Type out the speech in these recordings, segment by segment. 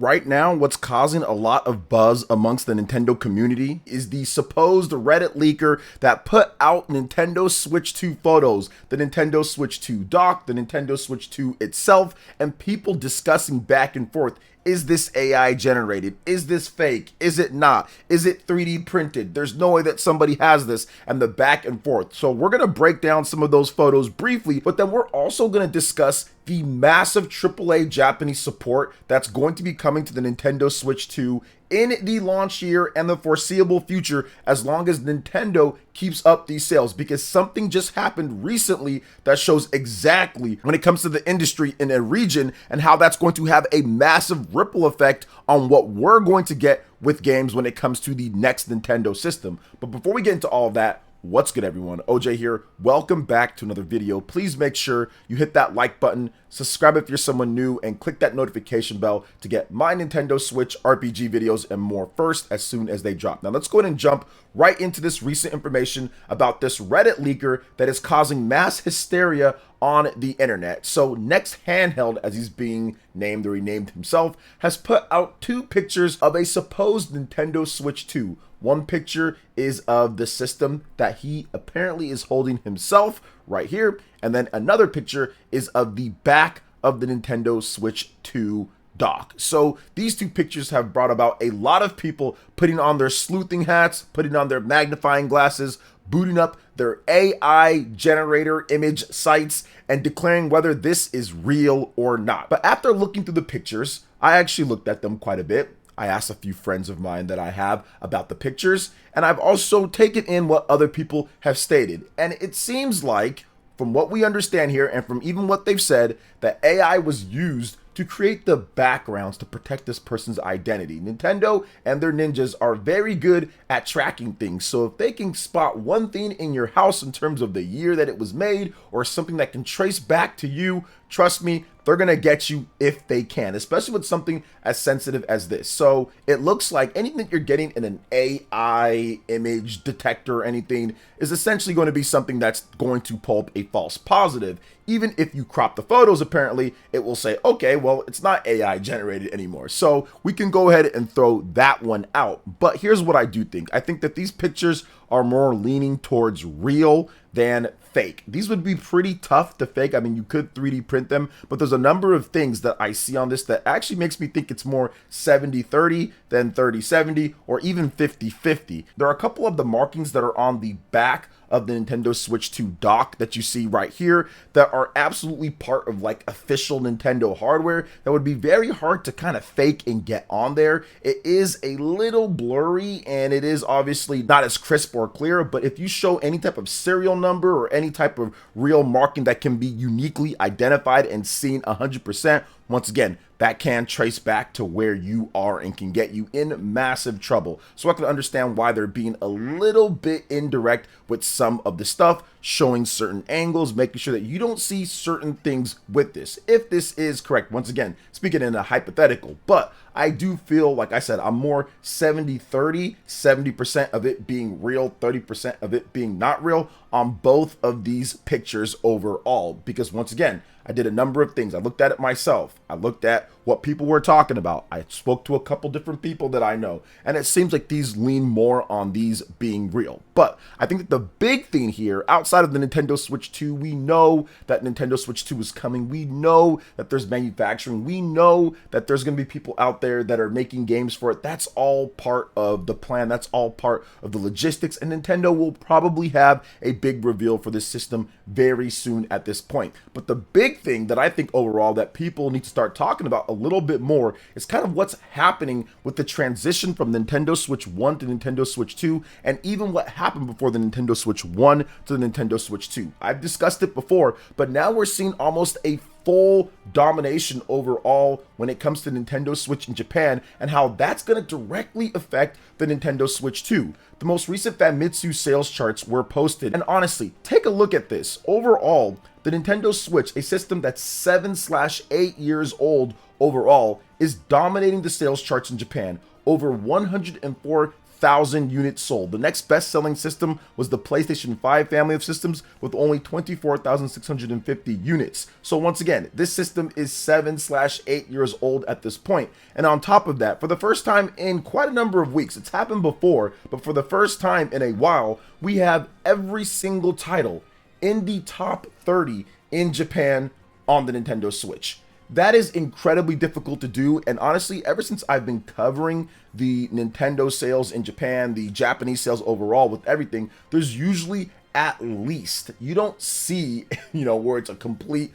Right now, what's causing a lot of buzz amongst the Nintendo community is the supposed Reddit leaker that put out Nintendo Switch 2 photos, the Nintendo Switch 2 dock, the Nintendo Switch 2 itself, and people discussing back and forth. Is this AI generated? Is this fake? Is it not? Is it 3D printed? There's no way that somebody has this, and the back and forth. So we're going to break down some of those photos briefly, but then we're also going to discuss the massive AAA Japanese support that's going to be coming to the Nintendo Switch 2 in the launch year and the foreseeable future, as long as Nintendo keeps up these sales, because something just happened recently that shows exactly when it comes to the industry in a region and how that's going to have a massive ripple effect on what we're going to get with games when it comes to the next Nintendo system. But before we get into all of that, what's good, everyone? OJ here. Welcome back to another video. Please make sure you hit that like button, subscribe if you're someone new, and click that notification bell to get my Nintendo Switch RPG videos and more first as soon as they drop. Now let's go ahead and jump right into this recent information about this Reddit leaker that is causing mass hysteria on the internet. So Next Handheld, as he's being named or renamed himself, has put out two pictures of a supposed Nintendo Switch 2. One picture is of the system that he apparently is holding himself right here, and then another picture is of the back of the Nintendo Switch 2 dock. So these two pictures have brought about a lot of people putting on their sleuthing hats, putting on their magnifying glasses, booting up their AI generator image sites, and declaring whether this is real or not. But after looking through the pictures, I actually looked at them quite a bit. I asked a few friends of mine that I have about the pictures, and I've also taken in what other people have stated. And it seems like, from what we understand here and from even what they've said, that AI was used to create the backgrounds to protect this person's identity. Nintendo and their ninjas are very good at tracking things, so if they can spot one thing in your house in terms of the year that it was made or something that can trace back to you, trust me, they're gonna get you if they can, especially with something as sensitive as this. So it looks like anything that you're getting in an AI image detector or anything is essentially going to be something that's going to pull up a false positive. Even if you crop the photos, apparently it will say, okay, well, it's not AI generated anymore. So we can go ahead and throw that one out. But here's what I do think. I think that these pictures are more leaning towards real than fake. These would be pretty tough to fake. I mean, you could 3D print them, but there's a number of things that I see on this that actually makes me think it's more 70-30 than 30-70 or even 50-50. There are a couple of the markings that are on the back of the Nintendo Switch 2 dock that you see right here that are absolutely part of like official Nintendo hardware that would be very hard to kind of fake and get on there. It is a little blurry and it is obviously not as crisp or clear, but if you show any type of serial number or any type of real marking that can be uniquely identified and seen 100%, once again, that can trace back to where you are and can get you in massive trouble. So I can understand why they're being a little bit indirect with some of the stuff, showing certain angles, making sure that you don't see certain things with this, if this is correct. Once again, speaking in a hypothetical, but I do feel, like I said, I'm more 70-30, 70% of it being real, 30% of it being not real on both of these pictures overall. Because once again, I did a number of things. I looked at it myself. I looked at what people were talking about. I spoke to a couple different people that I know, and it seems like these lean more on these being real. But I think that the big thing here, outside of the Nintendo Switch 2, we know that Nintendo Switch 2 is coming. We know that there's manufacturing. We know that there's going to be people out there that are making games for it. That's all part of the plan. That's all part of the logistics, and Nintendo will probably have a big reveal for this system very soon at this point. But the big thing that I think overall that people need to start talking about a little bit more is kind of what's happening with the transition from Nintendo Switch 1 to Nintendo Switch 2, and even what happened before the Nintendo Switch 1 to the Nintendo Switch 2. I've discussed it before, but now we're seeing almost a full domination overall when it comes to Nintendo Switch in Japan, and how that's going to directly affect the Nintendo Switch 2. The most recent Famitsu sales charts were posted, and honestly, take a look at this. Overall, the Nintendo Switch, a system that's 7/8 years old overall, is dominating the sales charts in Japan. Over 104 1,000 units sold. The next best-selling system was the PlayStation 5 family of systems with only 24,650 units. So once again, this system is 7/8 years old at this point. And on top of that, for the first time in quite a number of weeks, it's happened before, but for the first time in a while, we have every single title in the top 30 in Japan on the Nintendo Switch. That is incredibly difficult to do, and honestly, ever since I've been covering the Nintendo sales in Japan, the Japanese sales overall with everything, there's usually at least, you don't see, where it's a complete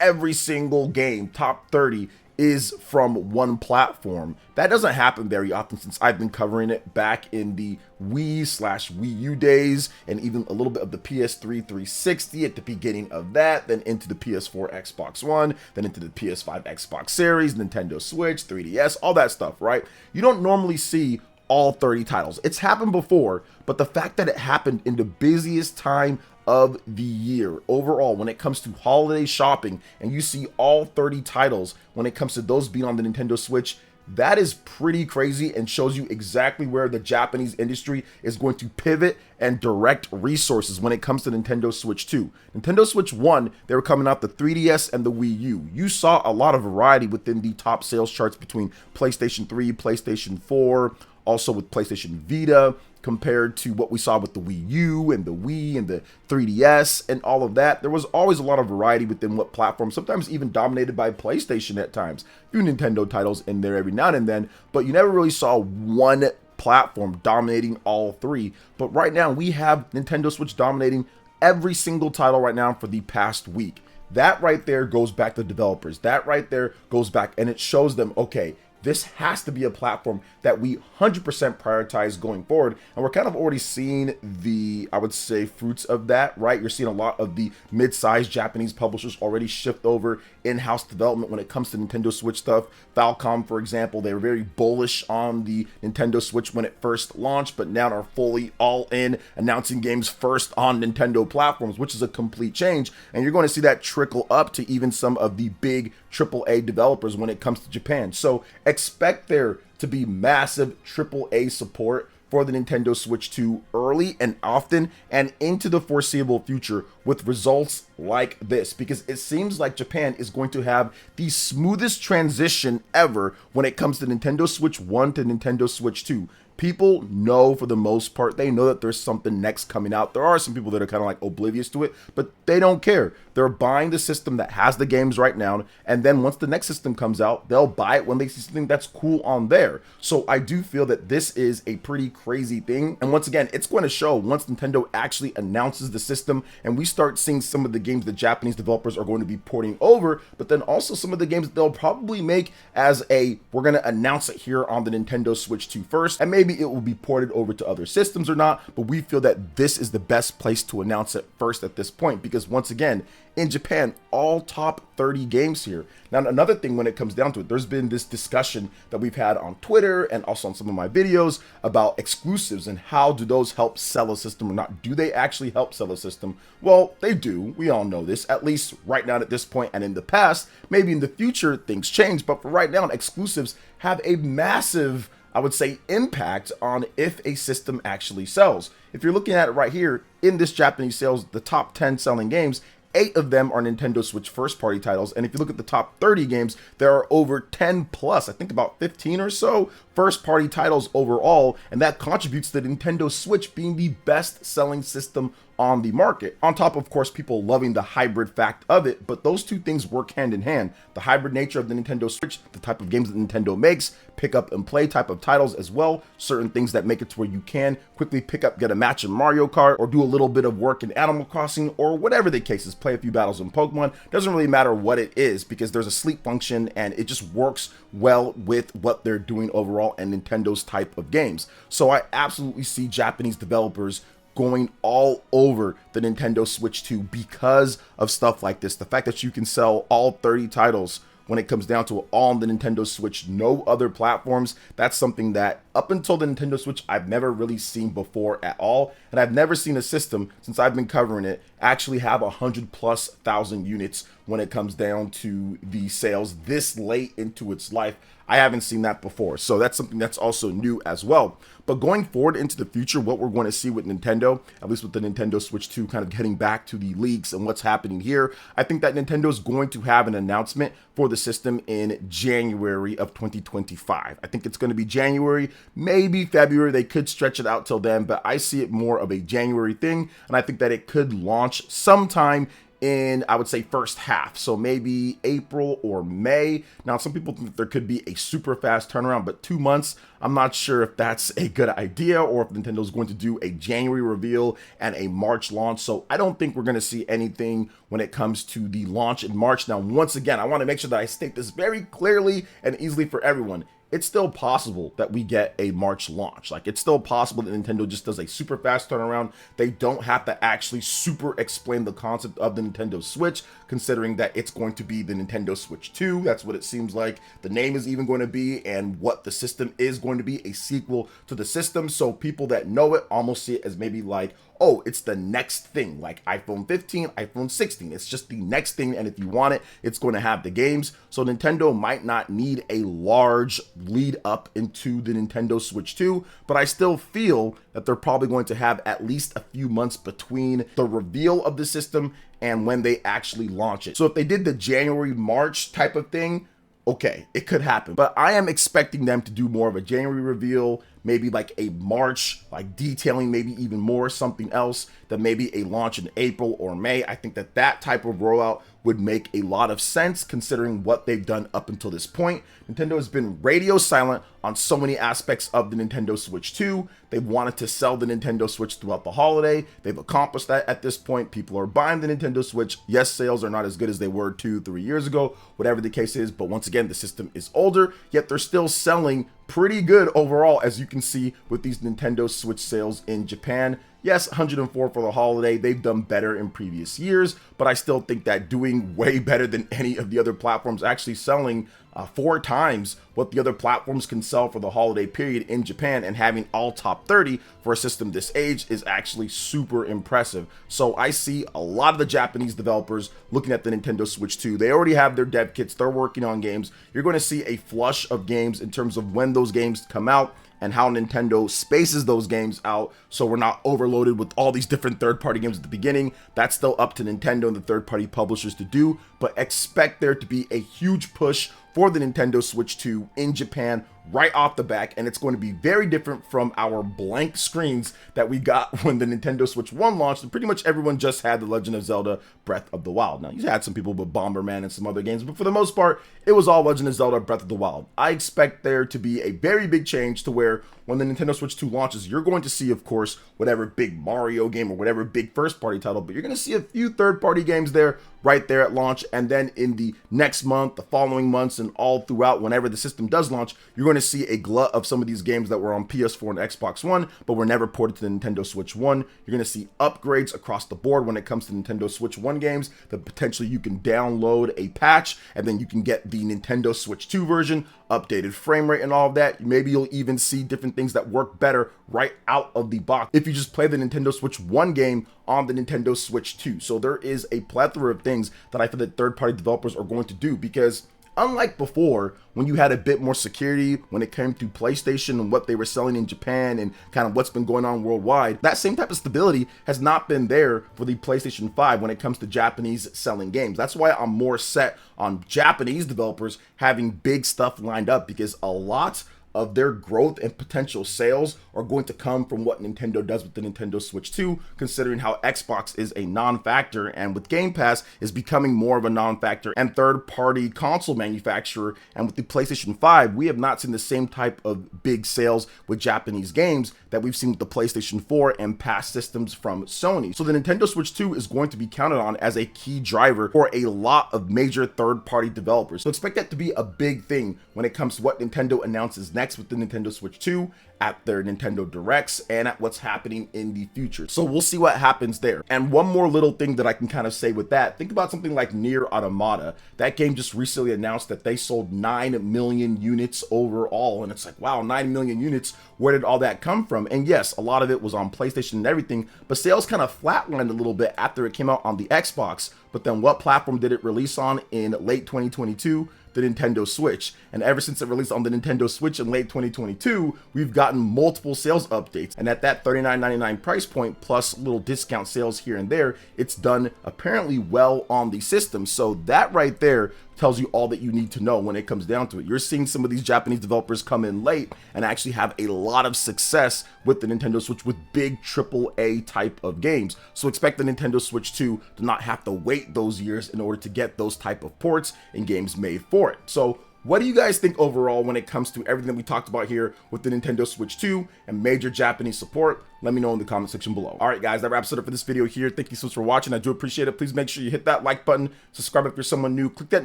every single game, top 30 is from one platform. That doesn't happen very often since I've been covering it back in the Wii/Wii U days, and even a little bit of the PS3 360 at the beginning of that, then into the PS4 Xbox One, then into the PS5 Xbox Series, Nintendo Switch, 3DS, all that stuff, right? You don't normally see all 30 titles. It's happened before, but the fact that it happened in the busiest time of the year overall when it comes to holiday shopping, and you see all 30 titles when it comes to those being on the Nintendo Switch, that is pretty crazy and shows you exactly where the Japanese industry is going to pivot and direct resources when it comes to Nintendo Switch 2. Nintendo Switch 1, they were coming out the 3DS and the Wii U. You saw a lot of variety within the top sales charts between PlayStation 3, PlayStation 4, also with PlayStation Vita, compared to what we saw with the Wii U and the Wii and the 3DS and all of that. There was always a lot of variety within what platform, sometimes even dominated by PlayStation at times. A few Nintendo titles in there every now and then, but you never really saw one platform dominating all three. But right now we have Nintendo Switch dominating every single title right now for the past week. That right there goes back to developers. That right there goes back, and it shows them, okay, this has to be a platform that we 100% prioritize going forward. And we're kind of already seeing the, I would say, fruits of that, right? You're seeing a lot of the mid-sized Japanese publishers already shift over in-house development when it comes to Nintendo Switch stuff. Falcom, for example, they were very bullish on the Nintendo Switch when it first launched, but now are fully all in, announcing games first on Nintendo platforms, which is a complete change. And you're going to see that trickle up to even some of the big AAA developers when it comes to Japan. So expect there to be massive AAA support for the Nintendo Switch 2 early and often and into the foreseeable future with results like this, because it seems like Japan is going to have the smoothest transition ever when it comes to Nintendo Switch 1 to Nintendo Switch 2. People know, for the most part, they know that there's something next coming out. There are some people that are kind of like oblivious to it, but they don't care. They're buying the system that has the games right now, and then once the next system comes out, they'll buy it when they see something that's cool on there. So I do feel that this is a pretty crazy thing, and once again, it's going to show once Nintendo actually announces the system and we start seeing some of the games that Japanese developers are going to be porting over, but then also some of the games that they'll probably make as a, we're going to announce it here on the Nintendo Switch 2 first, and maybe it will be ported over to other systems or not, but we feel that this is the best place to announce it first at this point, because once again, in Japan, all top 30 games here. Now, another thing when it comes down to it, there's been this discussion that we've had on Twitter and also on some of my videos about exclusives and how do those help sell a system or not. Do they actually help sell a system? Well, they do. We all know this, at least right now at this point and in the past. Maybe in the future, things change, but for right now, exclusives have a massive, I would say, impact on if a system actually sells. If you're looking at it right here, in this Japanese sales, the top 10 selling games, 8 of them are Nintendo Switch first-party titles, and if you look at the top 30 games, there are over 10 plus, I think about 15 or so, first-party titles overall, and that contributes to the Nintendo Switch being the best-selling system on the market. On top, of course, people loving the hybrid fact of it, but those two things work hand in hand. The hybrid nature of the Nintendo Switch, the type of games that Nintendo makes, pick up and play type of titles as well, certain things that make it to where you can quickly pick up, get a match in Mario Kart, or do a little bit of work in Animal Crossing, or whatever the case is, play a few battles in Pokemon. Doesn't really matter what it is, because there's a sleep function and it just works well with what they're doing overall and Nintendo's type of games. So I absolutely see Japanese developers going all over the Nintendo Switch 2 because of stuff like this. The fact that you can sell all 30 titles when it comes down to it all on the Nintendo Switch, no other platforms, that's something that up until the Nintendo Switch, I've never really seen before at all. And I've never seen a system since I've been covering it actually have 100,000+ units when it comes down to the sales this late into its life. I haven't seen that before. So that's something that's also new as well. But going forward into the future, what we're going to see with Nintendo, at least with the Nintendo Switch 2 kind of getting back to the leaks and what's happening here, I think that Nintendo is going to have an announcement for the system in January of 2025. I think it's going to be January, maybe February. They could stretch it out till then, but I see it more of a January thing. And I think that it could launch sometime in, I would say, first half. So maybe April or May. Now, some people think there could be a super fast turnaround, but 2 months, I'm not sure if that's a good idea or if Nintendo's going to do a January reveal and a March launch. So I don't think we're going to see anything when it comes to the launch in March. Now, once again, I want to make sure that I state this very clearly and easily for everyone. It's still possible that we get a March launch. Like, it's still possible that Nintendo just does a super fast turnaround. They don't have to actually super explain the concept of the Nintendo Switch, considering that it's going to be the Nintendo Switch 2. That's what it seems like the name is even going to be, and what the system is going to be, a sequel to the system. So people that know it almost see it as maybe like, oh, it's the next thing, like iPhone 15, iPhone 16. It's just the next thing, and if you want it, it's going to have the games. So Nintendo might not need a large lead up into the Nintendo Switch 2, but I still feel that they're probably going to have at least a few months between the reveal of the system and when they actually launch it. So if they did the January, March type of thing, okay, it could happen. But I am expecting them to do more of a January reveal, maybe like a March, like detailing maybe even more something else, than maybe a launch in April or May. I think that that type of rollout would make a lot of sense considering what they've done up until this point. Nintendo has been radio silent on so many aspects of the Nintendo Switch 2. They wanted to sell the Nintendo Switch throughout the holiday. They've accomplished that at this point. People are buying the Nintendo Switch. Yes, sales are not as good as they were 2-3 years ago, whatever the case is. But once again, the system is older, yet they're still selling pretty good overall, as you can see with these Nintendo Switch sales in Japan. Yes, 104 for the holiday. They've done better in previous years, but I still think that doing way better than any of the other platforms, actually selling 4 times what the other platforms can sell for the holiday period in Japan, and having all top 30 for a system this age is actually super impressive. So I see a lot of the Japanese developers looking at the Nintendo Switch 2. They already have their dev kits. They're working on games. You're going to see a flush of games in terms of when those games come out and how Nintendo spaces those games out, so we're not overloaded with all these different third-party games at the beginning. That's still up to Nintendo and the third-party publishers to do, but expect there to be a huge push for the Nintendo Switch 2 in Japan right off the back, and it's going to be very different from our blank screens that we got when the Nintendo Switch 1 launched, and pretty much everyone just had The Legend of Zelda Breath of the Wild. Now, you had some people with Bomberman and some other games, but for the most part, it was all Legend of Zelda Breath of the Wild. I expect there to be a very big change to where when the Nintendo Switch 2 launches, you're going to see, of course, whatever big Mario game or whatever big first-party title, but you're going to see a few third-party games there right there at launch, and then in the next month, the following months, and all throughout whenever the system does launch, you're going to see a glut of some of these games that were on PS4 and Xbox One, but were never ported to the Nintendo Switch 1. You're going to see upgrades across the board when it comes to Nintendo Switch 1 games, that potentially you can download a patch, and then you can get the Nintendo Switch 2 version, updated frame rate and all of that. Maybe you'll even see different things that work better right out of the box if you just play the Nintendo Switch 1 game on the Nintendo Switch 2. So there is a plethora of things that I feel that third-party developers are going to do, because unlike before, when you had a bit more security when it came to PlayStation and what they were selling in Japan and kind of what's been going on worldwide, that same type of stability has not been there for the PlayStation 5 when it comes to Japanese selling games. That's why I'm more set on Japanese developers having big stuff lined up, because a lot of their growth and potential sales are going to come from what Nintendo does with the Nintendo Switch 2, considering how Xbox is a non-factor and with Game Pass is becoming more of a non-factor and third-party console manufacturer. And with the PlayStation 5, we have not seen the same type of big sales with Japanese games that we've seen with the PlayStation 4 and past systems from Sony. So the Nintendo Switch 2 is going to be counted on as a key driver for a lot of major third-party developers. So expect that to be a big thing when it comes to what Nintendo announces next next with the Nintendo Switch 2, at their Nintendo Directs, and at what's happening in the future. So we'll see what happens there. And one more little thing that I can kind of say with that, think about something like Nier Automata. That game just recently announced that they sold 9 million units overall, and it's like, wow, 9 million units, where did all that come from? And yes, a lot of it was on PlayStation and everything, but sales kind of flatlined a little bit after it came out on the Xbox. But then what platform did it release on in late 2022? The Nintendo Switch. And ever since it released on the Nintendo Switch in late 2022, we've gotten multiple sales updates. And at that $39.99 price point, plus little discount sales here and there, it's done apparently well on the system. So that right there tells you all that you need to know when it comes down to it. You're seeing some of these Japanese developers come in late and actually have a lot of success with the Nintendo Switch with big AAA type of games. So expect the Nintendo Switch 2 to not have to wait those years in order to get those type of ports and games made for it. So what do you guys think overall when it comes to everything that we talked about here with the Nintendo Switch 2 and major Japanese support? Let me know in the comment section below. All right, guys, that wraps it up for this video here. Thank you so much for watching. I do appreciate it. Please make sure you hit that like button, subscribe if you're someone new, click that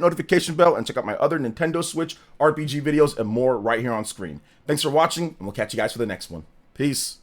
notification bell, and check out my other Nintendo Switch RPG videos and more right here on screen. Thanks for watching, and we'll catch you guys for the next one. Peace.